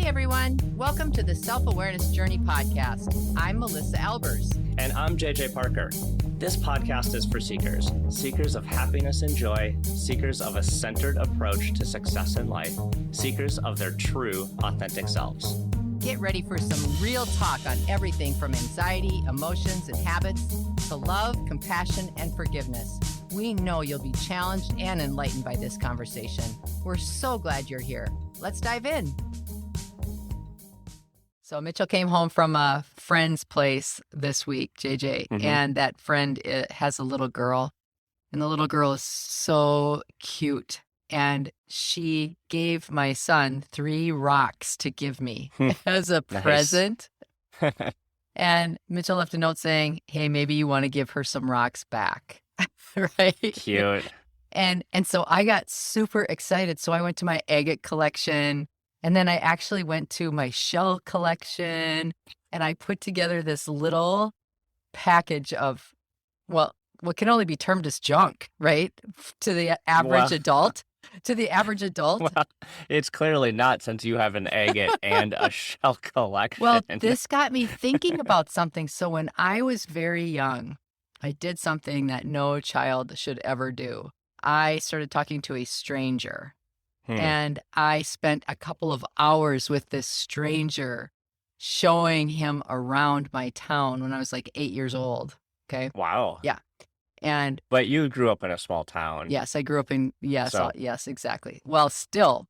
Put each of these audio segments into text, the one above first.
everyone. Welcome to the Self-Awareness Journey podcast. I'm Melissa Albers. And I'm JJ Parker. This podcast is for seekers, seekers of happiness and joy, seekers of a centered approach to success in life, seekers of their true, authentic selves. Get ready for some real talk on everything from anxiety, emotions, and habits to love, compassion, and forgiveness. We know you'll be challenged and enlightened by this conversation. We're so glad you're here. Let's dive in. So Mitchell came home from a friend's place this week, JJ, and that friend has a little girl, and the little girl is so cute. And she gave my son 3 rocks to give me as a present. And Mitchell left a note saying, hey, maybe you want to give her some rocks back. Right? Cute. And so I got super excited. So I went to my agate collection, and then I actually went to my shell collection, and I put together this little package of, well, what can only be termed as junk, right? To the average adult. To the average adult. Well, it's clearly not, since you have an agate and a shell collection. Well, this got me thinking about something. So when I was very young, I did something that no child should ever do. I started talking to a stranger, and I spent a couple of hours with this stranger showing him around my town when I was like 8 years old. Okay. Wow. Yeah. But you grew up in a small town. Yes, I grew up in, yes, exactly. Well, still,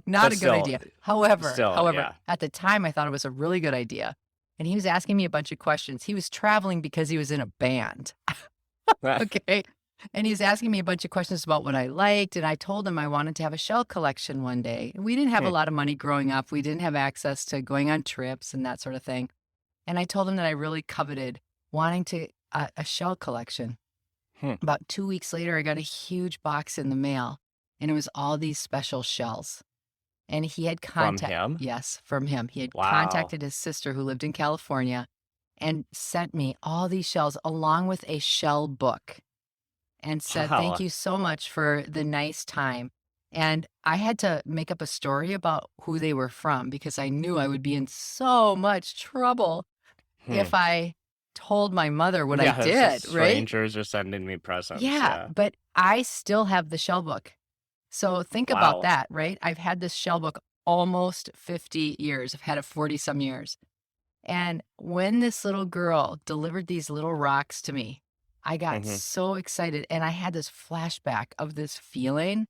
not a good idea. However, yeah. At the time, I thought it was a really good idea. And he was asking me a bunch of questions. He was traveling because he was in a band. Okay. And he was asking me a bunch of questions about what I liked. And I told him I wanted to have a shell collection one day. We didn't have a lot of money growing up. We didn't have access to going on trips and that sort of thing. And I told him that I really coveted wanting to a shell collection. About 2 weeks later, I got a huge box in the mail, and it was all these special shells. And he had From him? Yes, from him. He had contacted his sister who lived in California and sent me all these shells along with a shell book and said, thank you so much for the nice time. And I had to make up a story about who they were from because I knew I would be in so much trouble if I told my mother what I did, right? Strangers are sending me presents. Yeah, but I still have the shell book. So think about that, right? I've had this shell book almost 50 years. I've had it 40 some years. And when this little girl delivered these little rocks to me, I got so excited. And I had this flashback of this feeling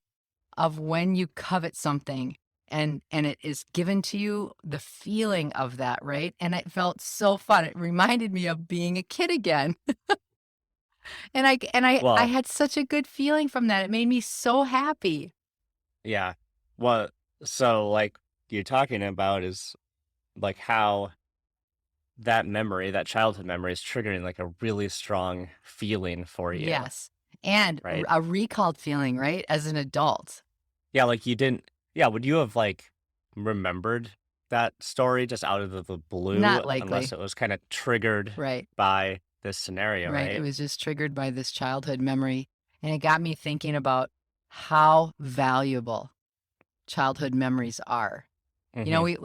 of when you covet something and it is given to you, the feeling of that, right? And it felt so fun. It reminded me of being a kid again. And I had such a good feeling from that. It made me so happy. Yeah. Well, so like you're talking about is like how that memory, that childhood memory, is triggering like a really strong feeling for you. Yes. And a recalled feeling, right? As an adult. Yeah, like you didn't. Yeah, would you have like remembered that story just out of the blue? Not likely. Unless it was kind of triggered by this scenario, right? It was just triggered by this childhood memory. And it got me thinking about how valuable childhood memories are. You know, we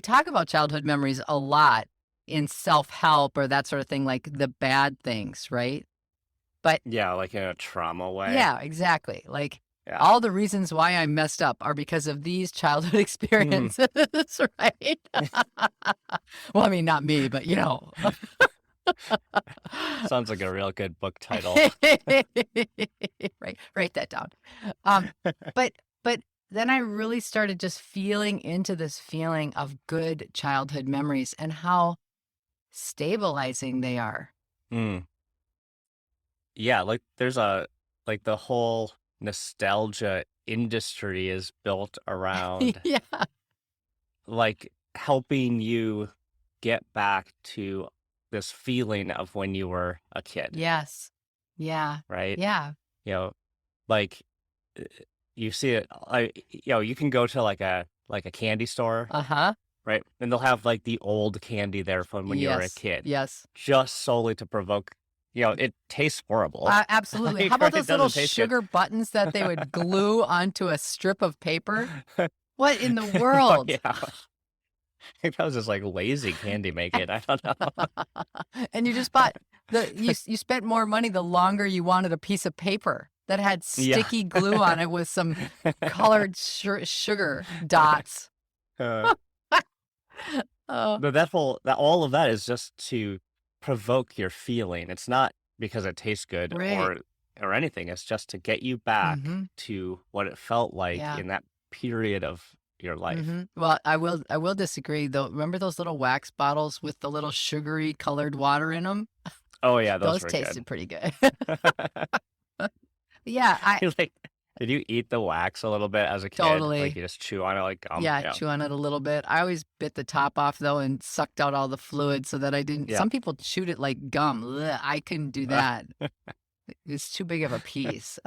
talk about childhood memories a lot in self-help or that sort of thing, like the bad things, right? But yeah, like in a trauma way. Yeah, exactly. Like all the reasons why I'm messed up are because of these childhood experiences, right? Well, I mean, not me, but you know. Sounds like a real good book title. Right, write that down. But then I really started just feeling into this feeling of good childhood memories and how stabilizing they are. Yeah, like there's like the whole nostalgia industry is built around like helping you get back to this feeling of when you were a kid. Yes. Yeah. Right? Yeah. You know, like you see it, you can go to like a candy store. Right? And they'll have like the old candy there from when you were a kid. Yes. Just solely to provoke. It tastes horrible. Absolutely. Like, how about right? those little sugar buttons that they would glue onto a strip of paper? What in the Oh, world? yeah. I think that was just like lazy candy making. I don't know. And you just bought you spent more money the longer you wanted a piece of paper that had Yeah. sticky glue on it with some colored sugar dots. Uh, Oh, but that all of that is just to provoke your feeling. It's not because it tastes good right. or anything. It's just to get you back Mm-hmm. to what it felt like Yeah. in that period of your life. Mm-hmm. Well, I will disagree though. Remember those little wax bottles with the little sugary colored water in them? Oh yeah, those Those were good. tasted pretty good. Yeah, I You like, did you eat the wax a little bit as a kid? Like totally. you just chew on it like gum? Yeah, Yeah. chew on it a little bit. I always bit the top off though and sucked out all the fluid so that I didn't. Yeah. Some people chewed it like gum. Ugh, I couldn't do that. It's too big of a piece.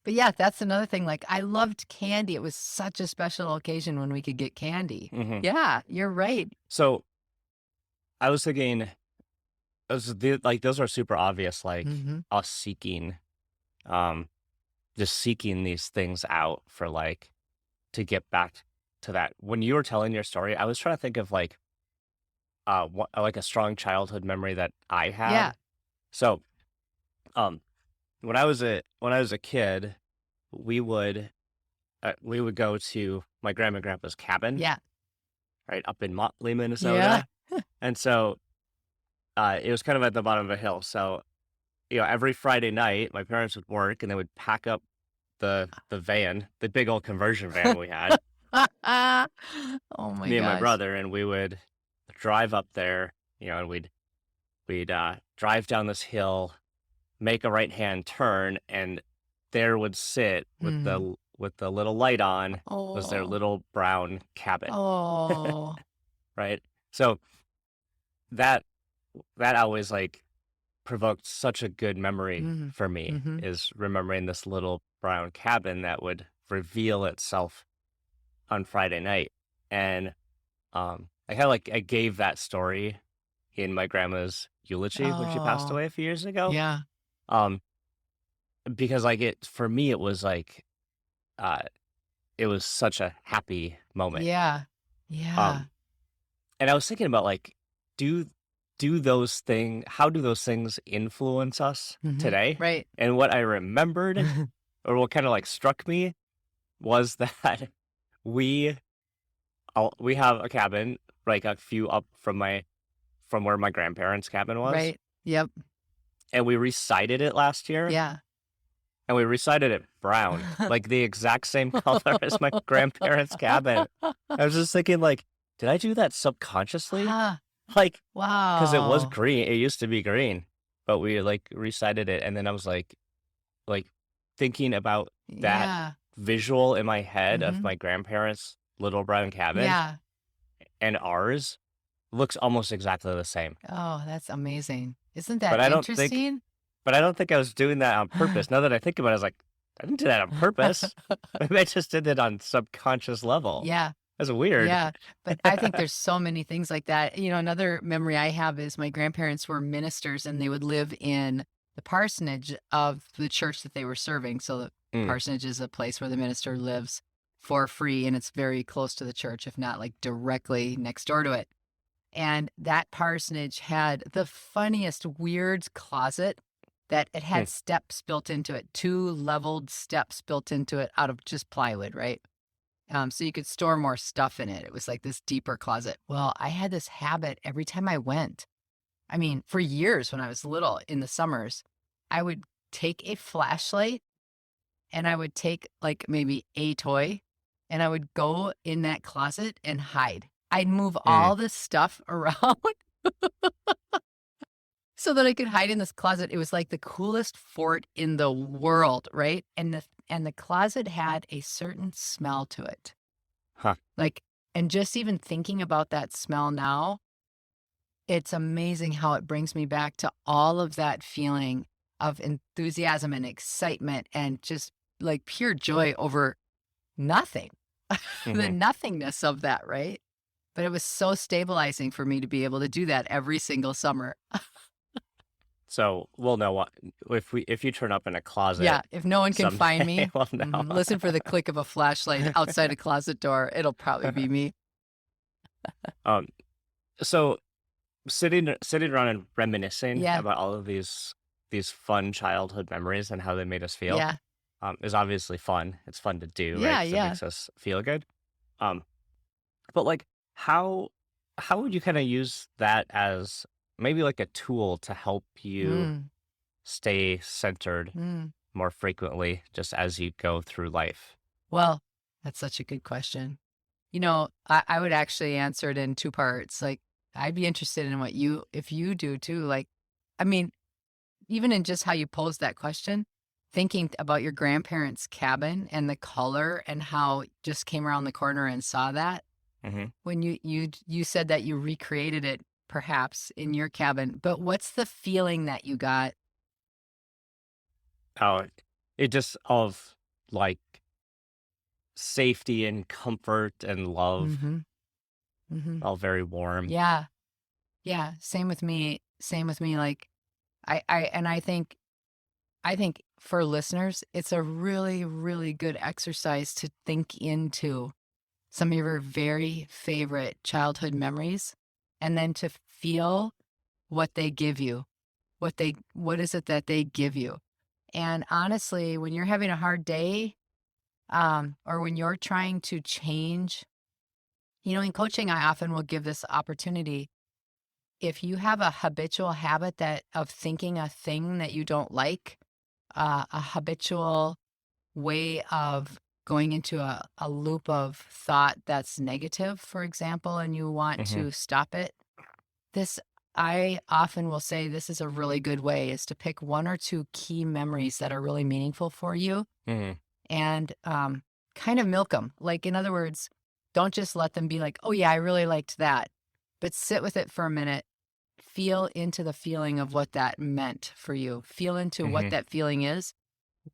But yeah, that's another thing. Like I loved candy. It was such a special occasion when we could get candy. hmm Yeah, you're right. So I was thinking, like those are super obvious, like Hmm. us seeking, um, just seeking these things out for like to get back to that. When you were telling your story, I was trying to think of like a strong childhood memory that I Yeah, had. So, um, when I was a kid, we would we would go to my grandma and grandpa's cabin, yeah, right up in Motley, yeah. Minnesota, and so it was kind of at the bottom of a hill. So every Friday night, my parents would work, and they would pack up the van, the big old conversion van we had, Oh my me and my gosh. brother, and we would drive up there, and we'd drive down this hill, make a right hand turn, and there would sit Mm. with the little light on was their Oh, little brown cabin, oh. right? So that that always like provoked such a good memory Hmm. for me Hmm. is remembering this little brown cabin that would reveal itself on Friday night. And I gave that story in my grandma's eulogy when she passed Oh, away a few years ago. yeah, Um because like it for me it was like uh it was such a happy moment. yeah, yeah. Um and I was thinking about like do how do those things influence us Hmm. today? Right. And what I remembered or what kind of like struck me was that we we have a cabin like a few up from where my grandparents' cabin was, Right. Yep. and we recited it last year, Yeah. and we recited it brown, like the exact same color as my grandparents' cabin. I was just thinking, like, did I do that subconsciously? Huh. Like, because it was Wow. green, it used to be green, but we like recited it, and then I was like thinking about that Yeah. visual in my head of Hmm. my grandparents' little brown cabin Yeah. and ours looks almost exactly the same. Oh, that's amazing. Isn't But that I don't think interesting? but I don't think I was doing that on purpose. Now that I think about it, I was like, I didn't do that on purpose. Maybe I just did it on subconscious level. Yeah. That's weird. Yeah, but I think there's so many things like that. Another memory I have is my grandparents were ministers and they would live in the parsonage of the church that they were serving. So the Mm, parsonage is a place where the minister lives for free and it's very close to the church, if not like directly next door to it. And that parsonage had the funniest weird closet that it mm, had steps built into it, two leveled steps built into it out of just plywood, right? So you could store more stuff in it. It was like this deeper closet. Well, I had this habit every time I went. I mean, for years when I was little in the summers, I would take a flashlight and I would take like maybe a toy and I would go in that closet and hide. I'd move mm, all this stuff around so that I could hide in this closet. It was like the coolest fort in the world, right? And the closet had a certain smell to it. huh. Like, and just even thinking about that smell now, it's amazing how it brings me back to all of that feeling of enthusiasm and excitement and just like pure joy over nothing, the hmm nothingness of that, right? But it was so stabilizing for me to be able to do that every single summer. So we'll know what if you turn up in a closet Yeah, if no one can find someday, me, we'll know. listen for the click of a flashlight outside a closet door. It'll probably be me. um, so sitting around and reminiscing Yeah, about all of these fun childhood memories and how they made us feel, yeah, is obviously fun. It's fun to do, right? yeah, Because it yeah. makes us feel good. Um, but like, how how would you kind of use that as maybe like a tool to help you Mm, stay centered mm. more frequently, just as you go through life? Well, that's such a good question. I would actually answer it in two parts. Like, I'd be interested in if you do too. Like, I mean, even in just how you posed that question, thinking about your grandparents' cabin and the color and how just came around the corner and saw that Hmm. when you said that you recreated it perhaps in your cabin, but what's the feeling that you got? Oh, it just of like safety and comfort and love, Mm-hmm. Mm-hmm. all very warm. Yeah. Yeah. Same with me. Same with me. Like I think for listeners, it's a really, really good exercise to think into some of your very favorite childhood memories and then to feel what they give you, what is it that they give you. And honestly, when you're having a hard day, or when you're trying to change, in coaching, I often will give this opportunity. If you have a habitual habit that of thinking a thing that you don't like, a habitual way of going into a loop of thought that's negative, for example, and you want Hmm. to stop it, this, I often will say, this is a really good way is to pick one or two key memories that are really meaningful for you Hmm. and kind of milk them. Like, in other words, don't just let them be like, oh, yeah, I really liked that, but sit with it for a minute. Feel into the feeling of what that meant for you. Feel into what Hmm. that feeling is.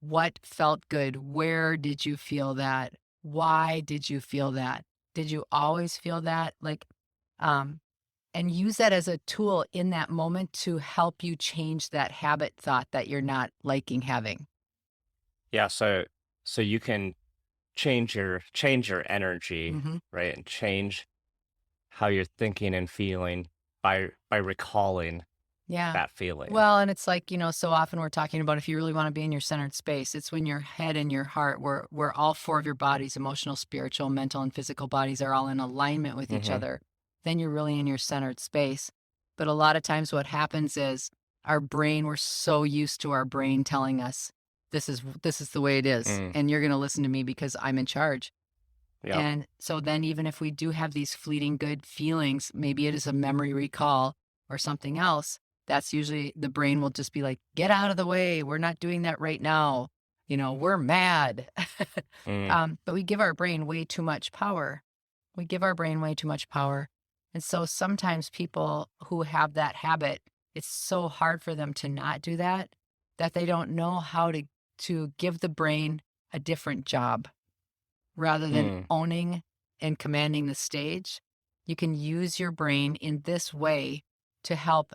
What felt good? Where did you feel that? Why did you feel that? Did you always feel that? Like, um, and use that as a tool in that moment to help you change that habit thought that you're not liking having. Yeah, so you can change your energy, Hmm. right? And change how you're thinking and feeling by recalling Yeah. that feeling. Well, and it's like, so often we're talking about if you really want to be in your centered space, it's when your head and your heart, where all four of your bodies, emotional, spiritual, mental, and physical bodies are all in alignment with each Hmm. other, then you're really in your centered space. But a lot of times what happens is we're so used to our brain telling us this is the way it is, Mm. and you're going to listen to me because I'm in charge. Yep. And so then even if we do have these fleeting good feelings, maybe it is a memory recall or something else, that's usually the brain will just be like, get out of the way. We're not doing that right now. We're mad. Mm. But we give our brain way too much power. We give our brain way too much power. And so sometimes people who have that habit, it's so hard for them to not do that, that they don't know how to give the brain a different job rather than Mm. owning and commanding the stage. You can use your brain in this way to help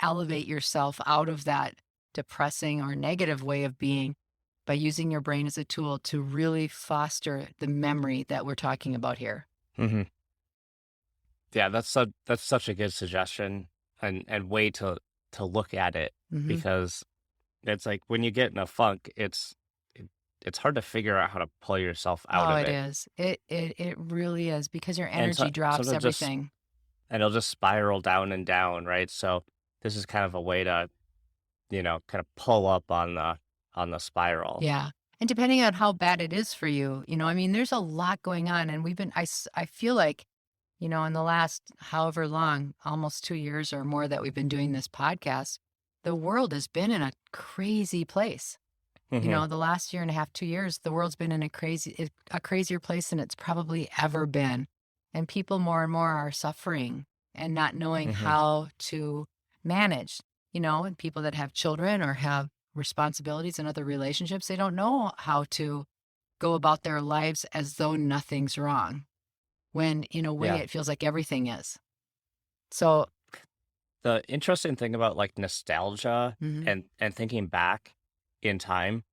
elevate yourself out of that depressing or negative way of being by using your brain as a tool to really foster the memory that we're talking about here. Hmm. Yeah, that's such a good suggestion and way to look at it, Hmm. because it's like when you get in a funk, it's hard to figure out how to pull yourself out Oh, of it it. is. It really is because your And energy drops sometimes just everything. and it'll just spiral down and down, right? So this is kind of a way to, kind of pull up on the spiral. Yeah. And depending on how bad it is for you, I mean, there's a lot going on. And I feel like, in the last however long, almost 2 years or more that we've been doing this podcast, the world has been in a crazy place. Hmm. The last year and a half, 2 years, the world's been in a crazier place than it's probably ever been. And people more and more are suffering and not knowing Hmm. how to manage, and people that have children or have responsibilities and other relationships, they don't know how to go about their lives as though nothing's wrong when in a way Yeah. it feels like everything is. So the interesting thing about like nostalgia Hmm. and thinking back in time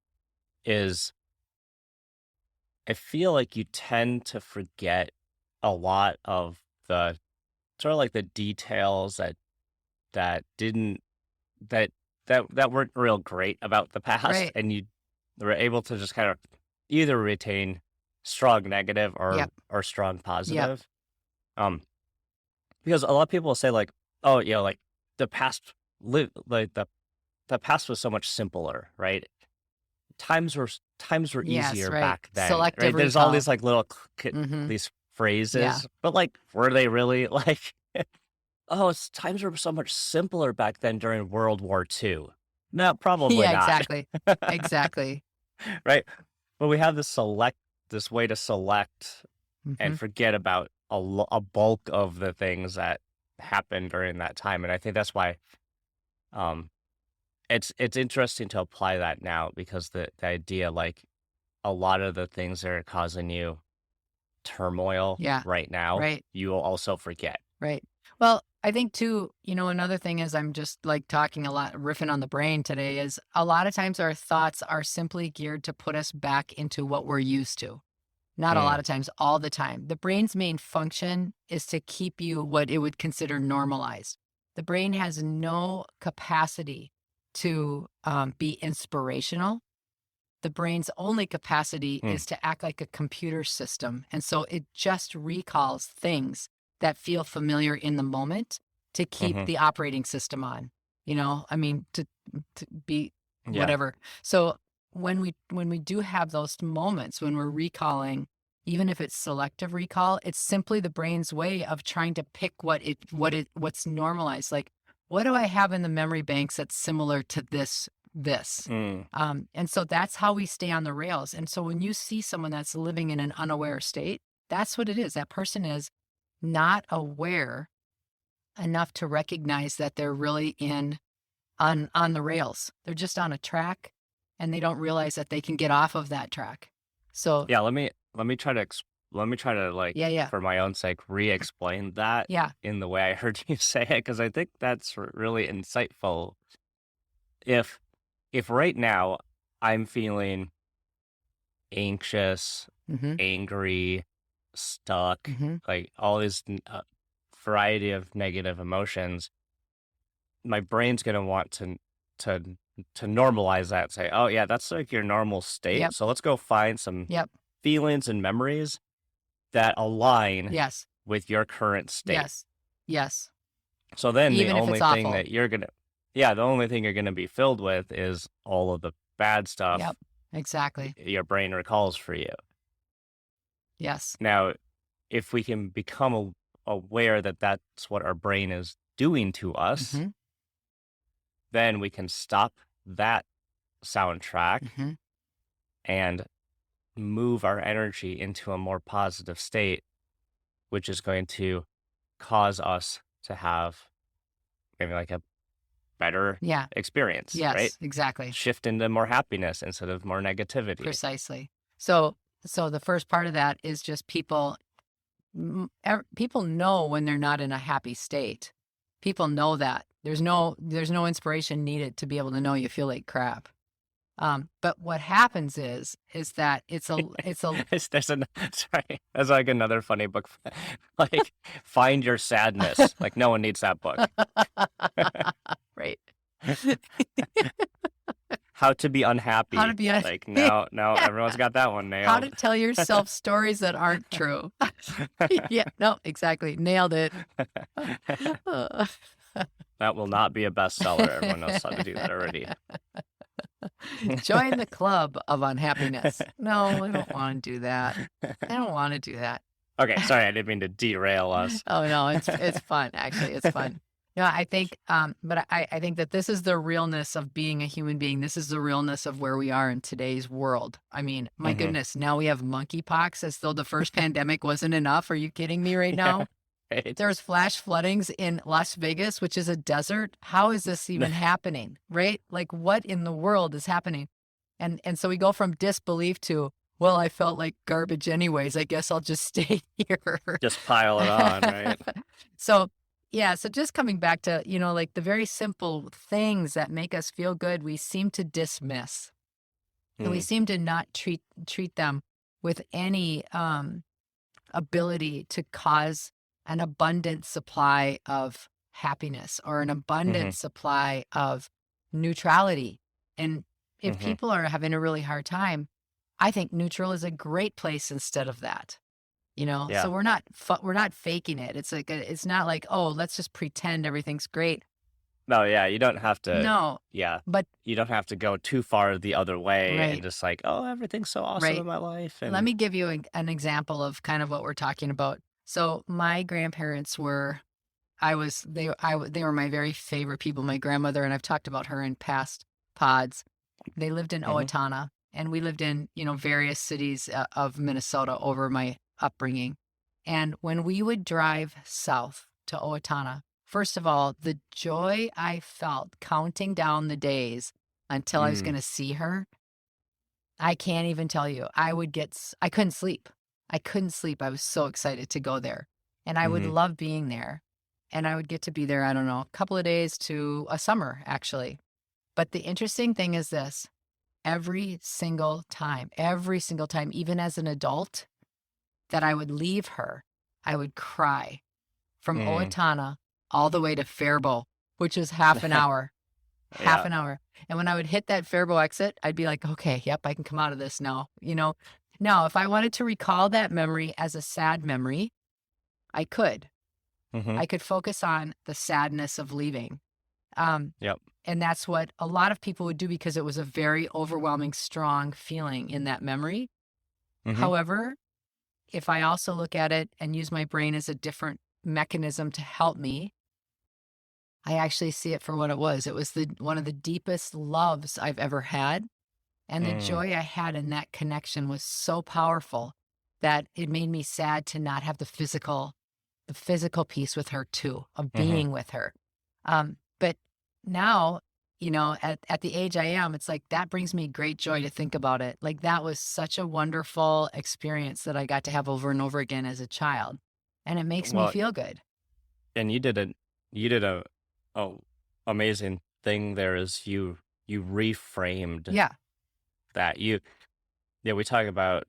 is I feel like you tend to forget a lot of the sort of like the details that didn't that that weren't real great about the past, Right. and you were able to just kind of either retain strong negative Yep. or strong Yep. positive. Um, because a lot of people will say like, oh, like the past like the past was so much simpler, right? Times were Yes. easier Right. back then, Selective right? There's all recall. these like little Hmm. these Yeah. phrases, but like, were they really like? Oh, times were so much simpler back then during World War II. No, probably Yeah, not, exactly. Exactly. right? But we have this way to select Hmm. and forget about a bulk of the things that happened during that time, and I think that's why um it's interesting to apply that now because the idea like a lot of the things that are causing you turmoil Yeah. right now, Right. you will also forget. Right. Well, I think too, another thing is I'm just like talking a lot, riffing on the brain today is a lot of times our thoughts are simply geared to put us back into what we're used to. Not a lot Mm, of times, all the time. The brain's main function is to keep you what it would consider normalized. The brain has no capacity to be inspirational. The brain's only capacity mm, is to act like a computer system. And so it just recalls things that feel familiar in the moment to keep mhm. the operating system on, I mean, to be Yeah. whatever. So when we do have those moments when we're recalling, even if it's selective recall, it's simply the brain's way of trying to pick what's normalized. Like, what do I have in the memory banks that's similar to this? Mm, And so that's how we stay on the rails. And so when you see someone that's living in an unaware state, that's what it is. That person is not aware enough to recognize that they're really on the rails. They're just on a track and they don't realize that they can get off of that track. So yeah, let me try to let me try to like yeah, yeah, for my own sake re-explain that yeah. in the way I heard you say it because I think that's really insightful. If if right now I'm feeling anxious, Mm-hmm. angry, stuck, Mm-hmm. like all these variety of negative emotions, my brain's gonna want to to normalize that. Say, oh yeah, that's like your normal state. Yep. So let's go find some Yep. feelings and memories that align Yes. with your current state. Yes. Yes. So then Even if it's awful. the only thing you're gonna be filled with is all of the bad stuff Yep. Exactly. your brain recalls for you. Yes. Now, if we can become aware that that's what our brain is doing to us, Mm-hmm. then we can stop that soundtrack Mm-hmm. and move our energy into a more positive state, which is going to cause us to have maybe like a better Yeah. experience, right? Yes. Exactly. Shift into more happiness instead of more negativity. Precisely. So the first part of that is just people know when they're not in a happy state. People know that. There's no inspiration needed to be able to know you feel like crap. But what happens is that it's a There's sorry, that's like another funny book. Like, find your sadness. Like, no one needs that book. right. How to be How to unhappy. be un- Like, no, everyone's got that one how to nailed. tell yourself stories that aren't true. Yeah, no, exactly. Nailed it. Uh, That will not be a bestseller. Everyone knows how to do that already. Join the club of unhappiness. No, I don't want to do that. I don't want to do that. Okay, sorry, I didn't mean to derail us. Oh no, it's fun. Actually, it's fun. No, I think, but I think that this is the realness of being a human being. This is the realness of where we are in today's world. I mean, my Hmm. goodness, now we have monkeypox as though the first pandemic wasn't enough. Are you kidding me right Yeah, now? right. There's flash floodings in Las Vegas, which is a desert. How is this even happening? Right? Like, what in the world is happening? And so we go from disbelief to, well, I felt like garbage anyways. I guess I'll just stay here. Just pile it on, right? So Yeah, so just coming back to, like the very simple things that make us feel good, we seem to dismiss. And we Mm, seem to not treat them with any ability to cause an abundant supply of happiness or an abundant mhm, supply of neutrality. And if mhm. people are having a really hard time, I think neutral is a great place instead of that. So Yeah. we're not faking it. It's like it's not like, oh, let's just pretend everything's great. No, yeah, you don't have to No, yeah. but You don't have to go too far the other way and right, just like, "Oh, everything's so awesome in right. my life," Let and me give you an example of kind of what we're talking about. So my grandparents were, they were my very favorite people. My grandmother, and I've talked about her in past pods. They lived in mhm, Owatonna, and we lived in, various cities of Minnesota over my upbringing. And when we would drive south to Owatonna, first of all, the joy I felt counting down the days until I was mm, going to see her, I can't even tell you. I couldn't sleep. I couldn't sleep. I was so excited to go there. And I would mhm. love being there. And I would get to be there, I don't know, a couple of days to a summer, actually. But the interesting thing is this: every single time, even as an adult, that I would leave her, I would cry from Mm. Owatonna all the way to Faribault, which is half an hour. Half Yeah. an hour. And when I would hit that Faribault exit, I'd be like, okay, yep, I can come out of this now. Now, if I wanted to recall that memory as a sad memory, I could. Mhm. I could focus on the sadness of leaving. Um, Yep. and that's what a lot of people would do because it was a very overwhelming, strong feeling in that memory. Mhm. However, if I also look at it and use my brain as a different mechanism to help me, I actually see it for what it was. It was one of the deepest loves I've ever had. And the Mm. joy I had in that connection was so powerful that it made me sad to not have the physical piece with her too, of Mhm. being with her. But now, at the age I am, it's like that brings me great joy to think about it. Like that was such a wonderful experience that I got to have over and over again as a child. And it makes me Well, feel good. and you did a oh, amazing thing there is you reframed Yeah. that. Yeah, we talk about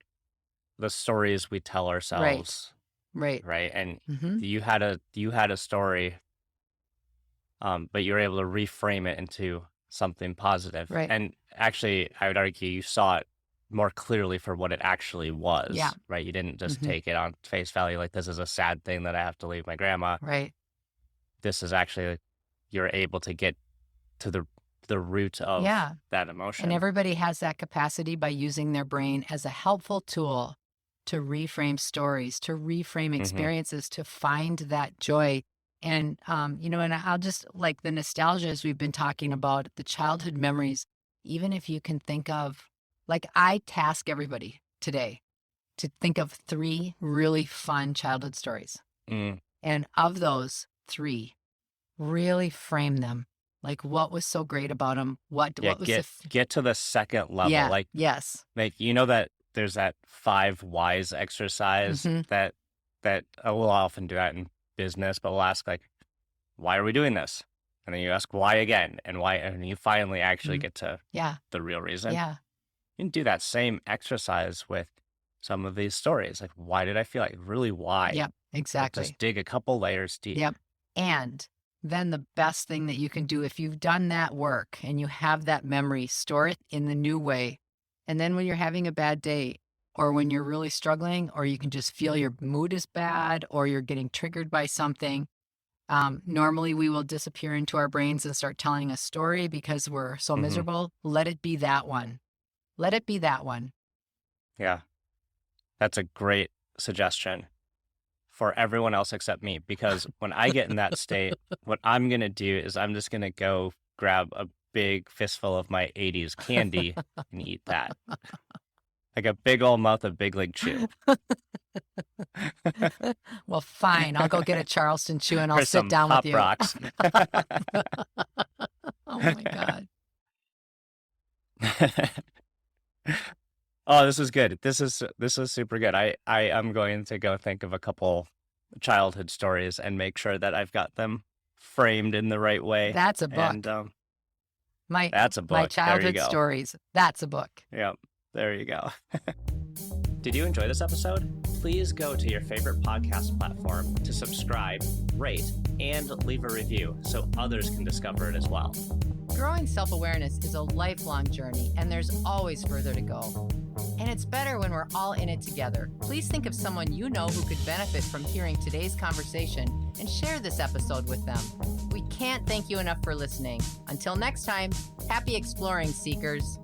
the stories we tell Right. ourselves, Right. right? And Mm-hmm. you had a story, but you were able to reframe it into something positive. Right. And actually, I would argue you saw it more clearly for what it actually Yeah. was, right? You didn't just Mm-hmm. take it on face value like this is a sad thing that I have to leave my grandma. Right. This is actually you're able to get to the root of Yeah. that And emotion. everybody has that capacity by using their brain as a helpful tool to reframe stories, to reframe Mhm. experiences, to find that joy. And, and I'll just like the nostalgia as we've been talking about the childhood memories, even if you can think of, like, I task everybody today to think of three really fun childhood stories. Mm. And of those three, really frame them. Like, what was so great about them? What, Yeah, what was get to the second level. yeah, Like, yes. you know that there's that 5 whys exercise Mhm, that we'll often do that in business, but we'll ask like, "Why are we doing this?" And then you ask why again and why, and you finally actually mhm. get to Yeah, the real reason. yeah, You can do that same exercise with some of these stories. Like, why did I feel like really why? yep, Like, just exactly. dig a couple layers deep. Yep, and then the best thing that you can do if you've done that work and you have that memory, store it in the new way, and then when you're having a bad day or when you're really struggling or you can just feel your mood is bad or you're getting triggered by something, normally we will disappear into our brains and start telling a story because we're so Hmm. miserable. Let it be that one. Let it be that one. Yeah, that's a great suggestion for everyone else except me. Because when I get in that state, what I'm going to do is I'm just going to go grab a big fistful of my 80s candy and eat that. Like a big old mouth of Big League Chew. Well, fine. I'll go get a Charleston Chew and I'll Or sit some down with Pop you. Rocks. Oh my God. Oh, this is good. This is super good. I am going to go think of a couple childhood stories and make sure that I've got them framed in the right way. That's a book. And my that's a book. My childhood stories. That's a book. Yep. There you go. Did you enjoy this episode? Please go to your favorite podcast platform to subscribe, rate, and leave a review so others can discover it as well. Growing self-awareness is a lifelong journey, and there's always further to go. And it's better when we're all in it together. Please think of someone you know who could benefit from hearing today's conversation and share this episode with them. We can't thank you enough for listening. Until next time, happy exploring, seekers.